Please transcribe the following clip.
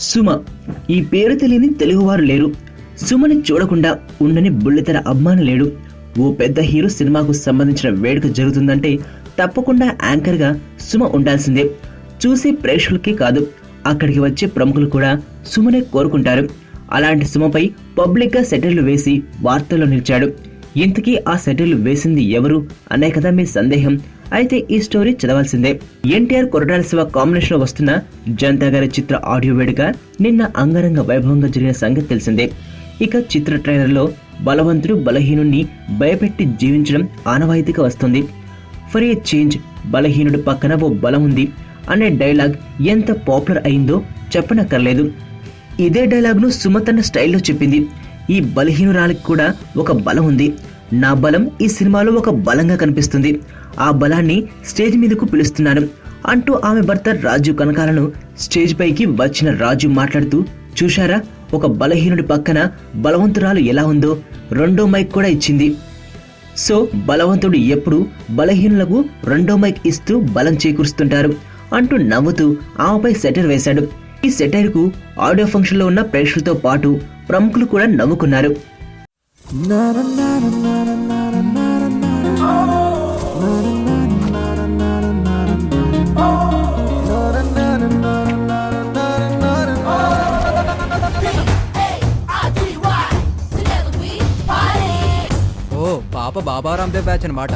సుమ. ఈ పేరు తెలియని తెలుగువారు లేరు. సుమని చూడకుండా ఉండని బుల్లితెర అభిమాని లేడు. ఓ పెద్ద హీరో సినిమాకు సంబంధించిన వేడుక జరుగుతుందంటే తప్పకుండా యాంకర్ గా సుమ ఉండాల్సిందే. చూసే ప్రేక్షకులకి కాదు, అక్కడికి వచ్చే ప్రముఖులు కూడా సుమనే కోరుకుంటారు. అలాంటి సుమపై పబ్లిక్ గా సెటిల్లు వేసి వార్తల్లో నిలిచాడు. ఇంతకీ ఆ సెటిల్ వేసింది ఎవరు అనే కదా మీ సందేహం. అయితే ఈ స్టోరీ చదవాల్సిందే. ఎన్టీఆర్ కొరటాల శివ కాంబినేషన్ లో వస్తున్న జనతా గారి చిత్ర ఆడియో వేడుక నిన్న అంగరంగ వైభవంగా జరిగిన సంగతి తెలిసిందే. ఇక చిత్ర ట్రైలర్ లో బలవంతుడు బలహీనుణ్ణి భయపెట్టి జీవించడం ఆనవాయితీగా వస్తుంది. ఫర్ ఏ చేంజ్, బలహీనుడు పక్కన ఓ బలం ఉంది అనే డైలాగ్ ఎంత పాపులర్ అయిందో చెప్పనక్కర్లేదు. ఇదే డైలాగ్ ను సుమ తన స్టైల్లో చెప్పింది. ఈ బలహీనురాలికి కూడా ఒక బలం ఉంది. నా బలం ఈ సినిమాలో ఒక బలంగా కనిపిస్తుంది. ఆ బలాన్ని స్టేజ్ మీదకు పిలుస్తున్నాను అంటూ ఆమె భర్త రాజు కనకాలను స్టేజ్ పైకి వచ్చిన రాజు మాట్లాడుతూ, చూశారా ఒక బలహీనుడి పక్కన బలవంతురాలు ఎలా ఉందో, రెండో మైక్ కూడా ఇచ్చింది. సో బలవంతుడు ఎప్పుడు బలహీనులకు రెండో మైక్ ఇస్తూ బలం చేకూరుస్తుంటారు అంటూ నవ్వుతూ ఆమెపై సెటైర్ వేశాడు. ఈ సెటైర్ కు ఆడియో ఫంక్షన్ లో ఉన్న ప్రేక్షకులతో పాటు ప్రముఖులు కూడా నవ్వుకున్నారు. పాప బాబా రామ్దేవ్ బ్యాచ్ అనమాట.